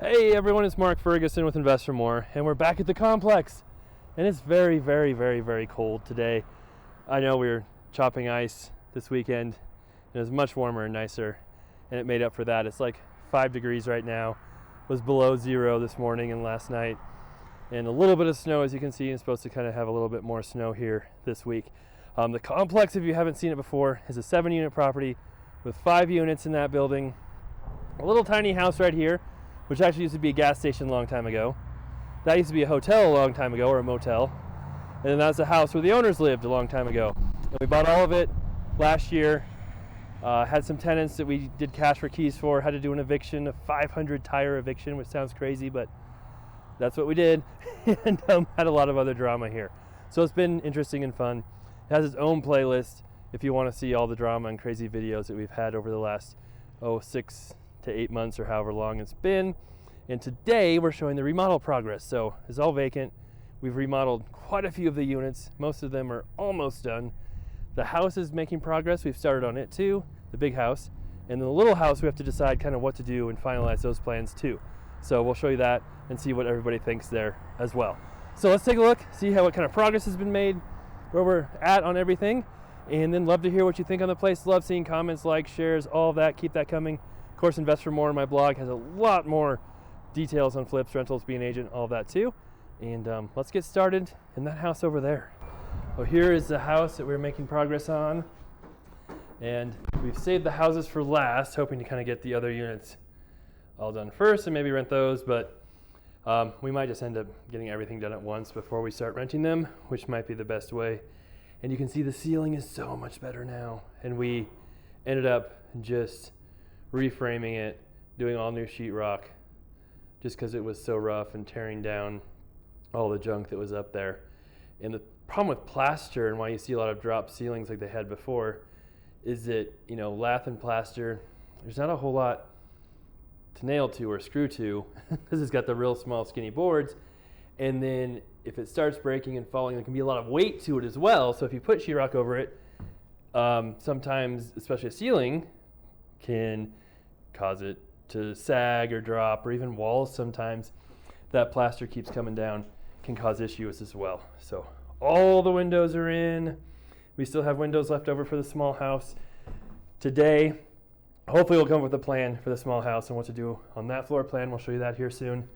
Hey everyone, it's Mark Ferguson with Invest for More, and we're back at the complex. And it's very, very, very, very cold today. I know we were chopping ice this weekend, and it was much warmer and nicer, and it made up for that. It's like 5 degrees right now. It was below zero this morning and last night, and a little bit of snow, as you can see. It's supposed to kind of have a little bit more snow here this week. The complex, if you haven't seen it before, is a 7-unit property with 5 units in that building. A little tiny house right here, which actually used to be a gas station a long time ago. That used to be a hotel a long time ago, or a motel. And then that's the house where the owners lived a long time ago. And we bought all of it last year. Had some tenants that we did cash for keys for, had to do an eviction, a 500 tire eviction, which sounds crazy, but that's what we did. And had a lot of other drama here. So it's been interesting and fun. It has its own playlist if you want to see all the drama and crazy videos that we've had over the last 6 to 8 months or however long it's been. And today we're showing the remodel progress. So it's all vacant. We've remodeled quite a few of the units. Most of them are almost done. The house is making progress. We've started on it too, the big house. And then the little house, we have to decide kind of what to do and finalize those plans too. So we'll show you that and see what everybody thinks there as well. So let's take a look, see what kind of progress has been made, where we're at on everything, and then love to hear what you think on the place. Love seeing comments, likes, shares, all of that. Keep that coming. Of course, Invest for More, my blog, has a lot more details on flips, rentals, being an agent, all of that too. And let's get started in that house over there. Well, here is the house that we're making progress on. And we've saved the houses for last, hoping to kind of get the other units all done first and maybe rent those. But we might just end up getting everything done at once before we start renting them, which might be the best way. And you can see the ceiling is so much better now. And we ended up just reframing it, doing all new sheetrock, just because it was so rough, and tearing down all the junk that was up there. And the problem with plaster, and why you see a lot of drop ceilings like they had before, is that, lath and plaster, there's not a whole lot to nail to or screw to, because it's got the real small skinny boards. And then if it starts breaking and falling, there can be a lot of weight to it as well. So if you put sheetrock over it, sometimes, especially a ceiling, can cause it to sag or drop, or even walls sometimes. That plaster keeps coming down, can cause issues as well. So all the windows are in. We still have windows left over for the small house. Today, hopefully we'll come up with a plan for the small house and what to do on that floor plan. We'll show you that here soon.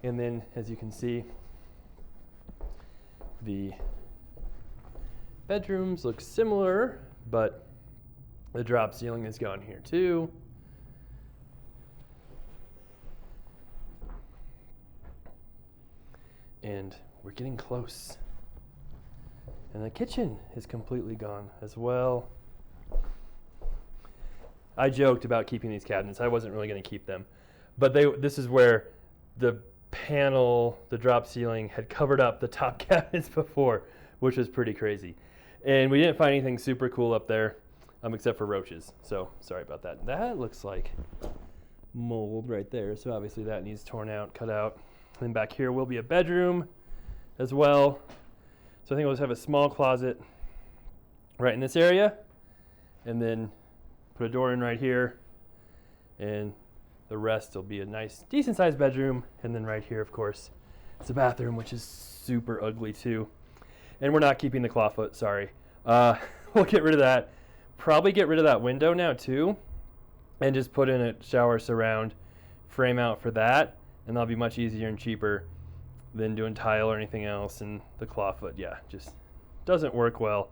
And then, as you can see, the bedrooms look similar, but the drop ceiling is gone here too. And we're getting close. And the kitchen is completely gone as well. I joked about keeping these cabinets. I wasn't really going to keep them. But this is where the panel, the drop ceiling, had covered up the top cabinets before, which was pretty crazy. And we didn't find anything super cool up there, except for roaches. So sorry about that. That looks like mold right there. So obviously that needs torn out, cut out. And then back here will be a bedroom as well. So I think we'll just have a small closet right in this area, and then put a door in right here, and the rest will be a nice, decent sized bedroom. And then right here, of course, it's a bathroom, which is super ugly too. And we're not keeping the clawfoot, sorry. We'll get rid of that. Probably get rid of that window now too, and just put in a shower surround frame out for that. And that'll be much easier and cheaper than doing tile or anything else. And the clawfoot, yeah, just doesn't work well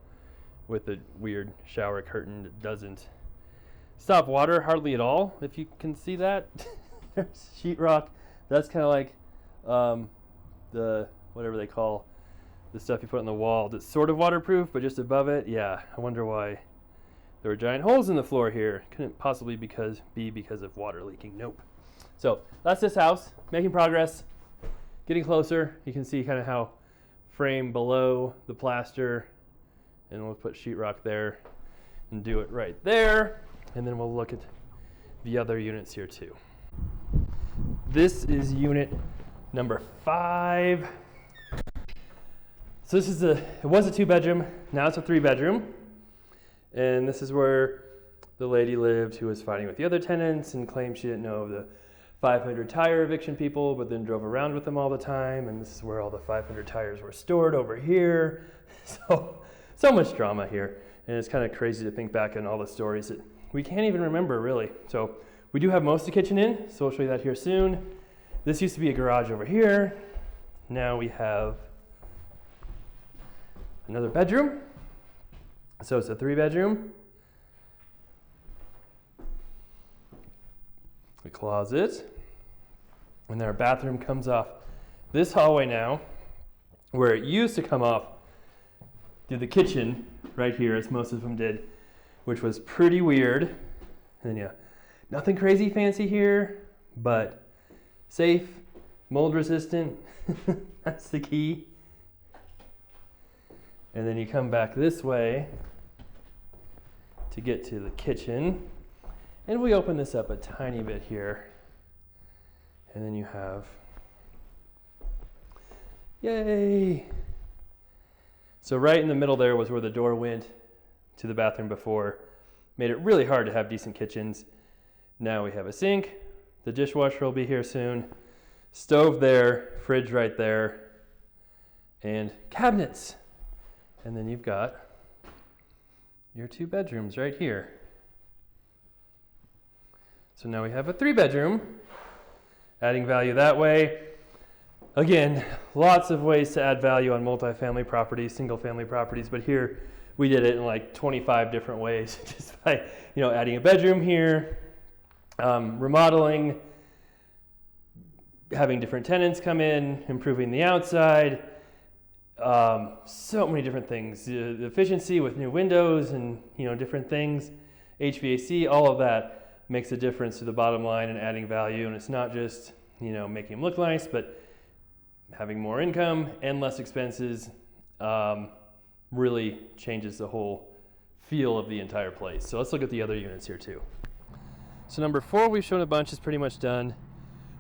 with the weird shower curtain that doesn't stop water hardly at all, if you can see that. There's sheetrock. That's kind of like the, whatever they call the stuff you put on the wall that's sort of waterproof, but just above it. Yeah, I wonder why there were giant holes in the floor here. Couldn't possibly be because of water leaking. Nope. So that's this house, making progress, getting closer. You can see kind of how frame below the plaster, and we'll put sheetrock there and do it right there. And then we'll look at the other units here too. This is unit number 5. So this is it was a 2-bedroom, now it's a 3-bedroom. And this is where the lady lived who was fighting with the other tenants and claimed she didn't know the 500 tire eviction people, but then drove around with them all the time. And this is where all the 500 tires were stored over here. So much drama here. And it's kind of crazy to think back on all the stories that we can't even remember really. So we do have most of the kitchen in, so we'll show you that here soon. This used to be a garage over here. Now we have another bedroom. So it's a 3-bedroom. The closet. And then our bathroom comes off this hallway now, where it used to come off through the kitchen right here, as most of them did, which was pretty weird. And yeah, nothing crazy fancy here, but safe, mold resistant. That's the key. And then you come back this way to get to the kitchen. And we open this up a tiny bit here. And then you have, yay! So right in the middle there was where the door went to the bathroom before. Made it really hard to have decent kitchens. Now we have a sink. The dishwasher will be here soon. Stove there, fridge right there, and cabinets. And then you've got your 2 bedrooms right here. So now we have a 3-bedroom, adding value that way. Again, lots of ways to add value on multifamily properties, single-family properties, but here we did it in like 25 different ways, just by adding a bedroom here, remodeling, having different tenants come in, improving the outside, so many different things. The efficiency with new windows and different things, HVAC, all of that makes a difference to the bottom line and adding value. And it's not just making them look nice, but having more income and less expenses really changes the whole feel of the entire place. So let's look at the other units here too. So number 4 we've shown a bunch, is pretty much done.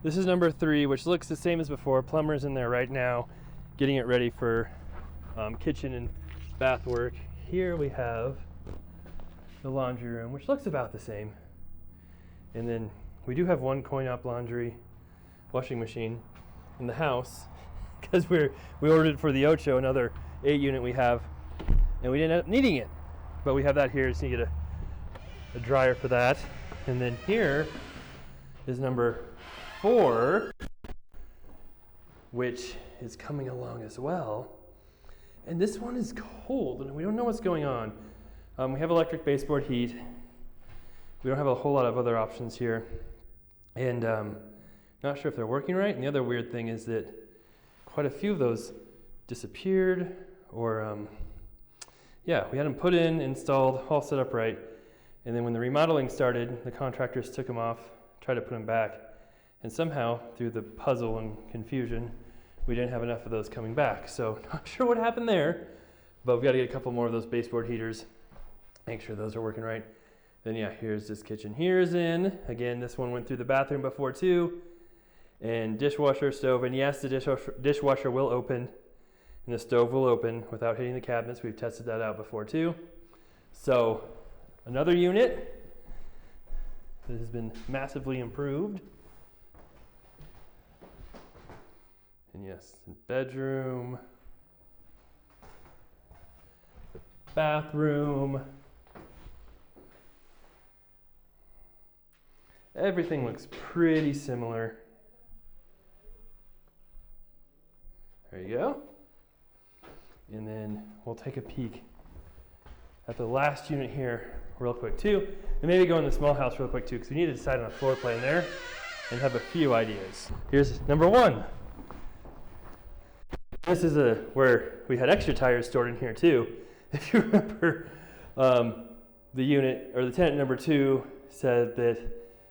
This is number 3, which looks the same as before. Plumber's in there right now, getting it ready for kitchen and bath work. Here we have the laundry room, which looks about the same. And then we do have one coin-op laundry washing machine in the house because we ordered it for the Ocho, another 8 unit we have, and we didn't end up needing it. But we have that here, so you get a dryer for that. And then here is number 4, which is coming along as well. And this one is cold, and we don't know what's going on. We have electric baseboard heat. We don't have a whole lot of other options here. And not sure if they're working right. And the other weird thing is that quite a few of those disappeared, or we had them put in, installed, all set up right. And then when the remodeling started, the contractors took them off, tried to put them back. And somehow, through the puzzle and confusion, we didn't have enough of those coming back. So not sure what happened there, but we've got to get a couple more of those baseboard heaters, make sure those are working right. Then here's this kitchen here is in. Again, this one went through the bathroom before too. And dishwasher, stove, and yes, the dishwasher will open and the stove will open without hitting the cabinets. We've tested that out before too. So another unit that has been massively improved. And yes, the bedroom, the bathroom. Everything looks pretty similar. There you go. And then we'll take a peek at the last unit here real quick too. And maybe go in the small house real quick too, because we need to decide on a floor plan there and have a few ideas. Here's number 1. This is where we had extra tires stored in here too. If you remember, the unit, or the tenant number 2 said that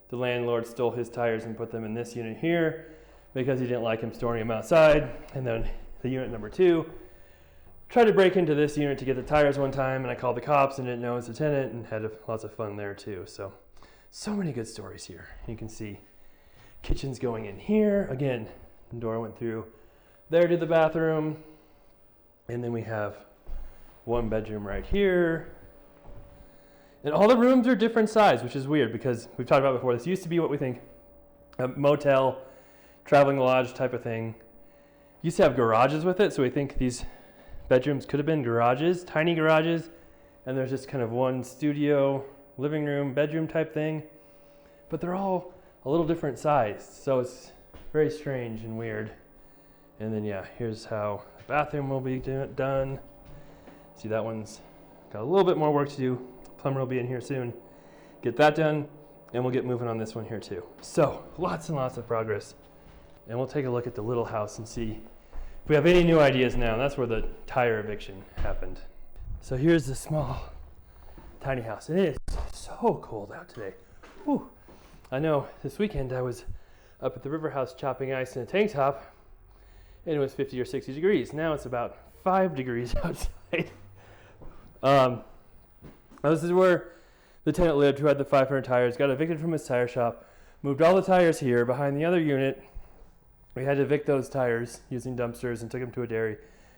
the landlord stole his tires and put them in this unit here because he didn't like him storing them outside. And then the unit number 2 tried to break into this unit to get the tires one time, and I called the cops and didn't know it was the tenant, and had lots of fun there too. So many good stories here. You can see kitchen's going in here. Again, the door went through there to the bathroom. And then we have 1 bedroom right here. And all the rooms are different size, which is weird because we've talked about before, this used to be what we think a motel, traveling lodge type of thing. Used to have garages with it, so we think these bedrooms could have been garages, tiny garages, and there's just kind of one studio, living room, bedroom type thing. But they're all a little different size, so it's very strange and weird. And then yeah, here's how the bathroom will be done. See, that one's got a little bit more work to do. Plumber will be in here soon. Get that done, and we'll get moving on this one here too. So lots and lots of progress. And we'll take a look at the little house and see if we have any new ideas now. And that's where the tire eviction happened. So here's the small, tiny house. And it is so cold out today. Whew. I know this weekend I was up at the river house chopping ice in a tank top, and it was 50 or 60 degrees. Now it's about 5 degrees outside. This is where the tenant lived who had the 500 tires, got evicted from his tire shop, moved all the tires here behind the other unit. We had to evict those tires using dumpsters and took them to a dairy.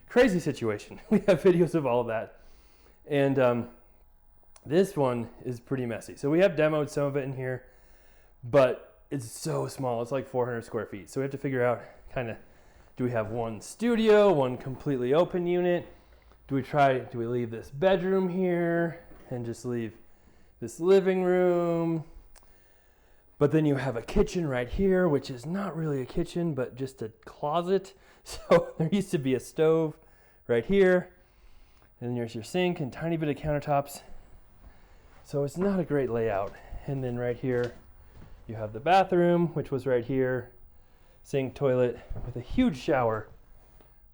Crazy situation. We have videos of all of that. And this one is pretty messy. So we have demoed some of it in here, but it's so small. It's like 400 square feet. So we have to figure out kind of, do we have one studio, one completely open unit? Do we leave this bedroom here and just leave this living room? But then you have a kitchen right here, which is not really a kitchen, but just a closet. So there used to be a stove right here. And then there's your sink and tiny bit of countertops. So it's not a great layout. And then right here, you have the bathroom, which was right here. Sink, toilet, with a huge shower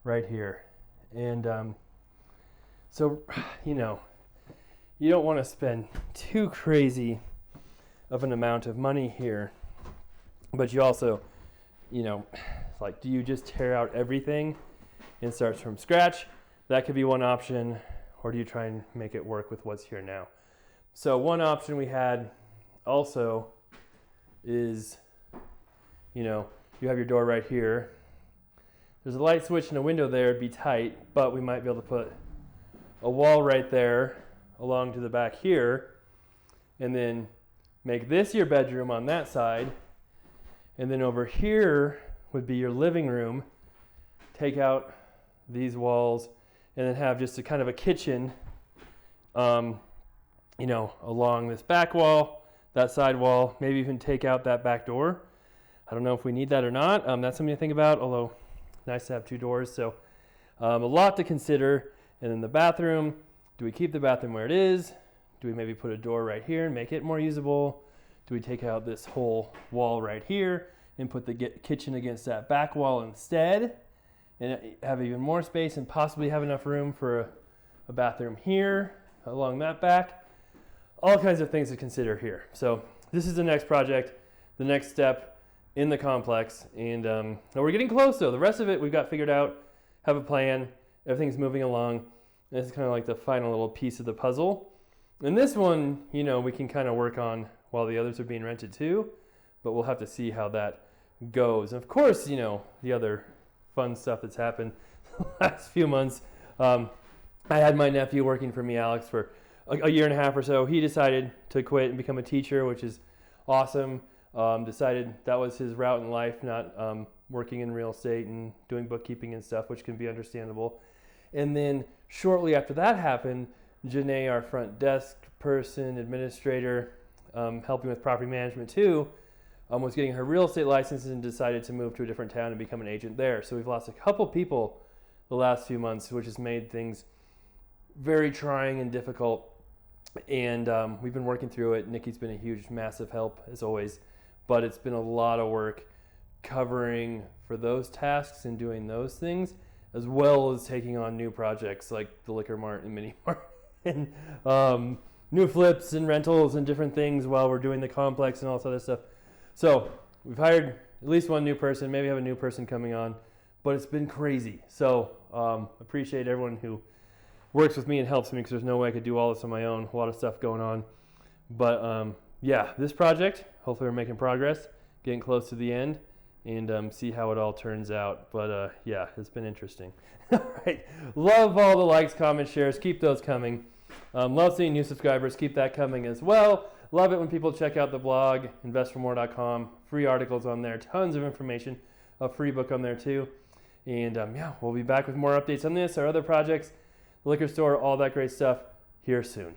right here. And so, you don't want to spend too crazy of an amount of money here, but you also, like, do you just tear out everything and start from scratch? That could be one option, or do you try and make it work with what's here now? So one option we had also is, you have your door right here. There's a light switch and a window there, it'd be tight, but we might be able to put a wall right there along to the back here, and then make this your bedroom on that side, and then over here would be your living room. Take out these walls and then have just a kind of a kitchen, along this back wall, that side wall, maybe even take out that back door. I don't know if we need that or not. That's something to think about, although nice to have two doors. So a lot to consider. And then the bathroom, do we keep the bathroom where it is? Do we maybe put a door right here and make it more usable? Do we take out this whole wall right here and put the kitchen against that back wall instead and have even more space and possibly have enough room for a bathroom here along that back? All kinds of things to consider here. So this is the next project, the next step in the complex. And we're getting close though. The rest of it we've got figured out, have a plan, everything's moving along. This is kind of like the final little piece of the puzzle. And this one, we can kind of work on while the others are being rented too, but we'll have to see how that goes. And of course, the other fun stuff that's happened the last few months. I had my nephew working for me, Alex, for a year and a half or so. He decided to quit and become a teacher, which is awesome. Decided that was his route in life, not working in real estate and doing bookkeeping and stuff, which can be understandable. And then shortly after that happened, Janae, our front desk person, administrator, helping with property management too, was getting her real estate license and decided to move to a different town and become an agent there. So we've lost a couple people the last few months, which has made things very trying and difficult. And we've been working through it. Nikki's been a huge, massive help as always, but it's been a lot of work covering for those tasks and doing those things, as well as taking on new projects like the Liquor Mart and Mini Mart and new flips and rentals and different things while we're doing the complex and all this other stuff. So we've hired at least one new person, maybe have a new person coming on, but it's been crazy. So appreciate everyone who works with me and helps me, because there's no way I could do all this on my own. A lot of stuff going on. But this project, hopefully we're making progress, getting close to the end, and see how it all turns out. But it's been interesting. All right. Love all the likes, comments, shares. Keep those coming. Love seeing new subscribers. Keep that coming as well. Love it when people check out the blog, investformore.com. free articles on there, tons of information, a free book on there too. And yeah, we'll be back with more updates on this, our other projects, the liquor store, all that great stuff here soon.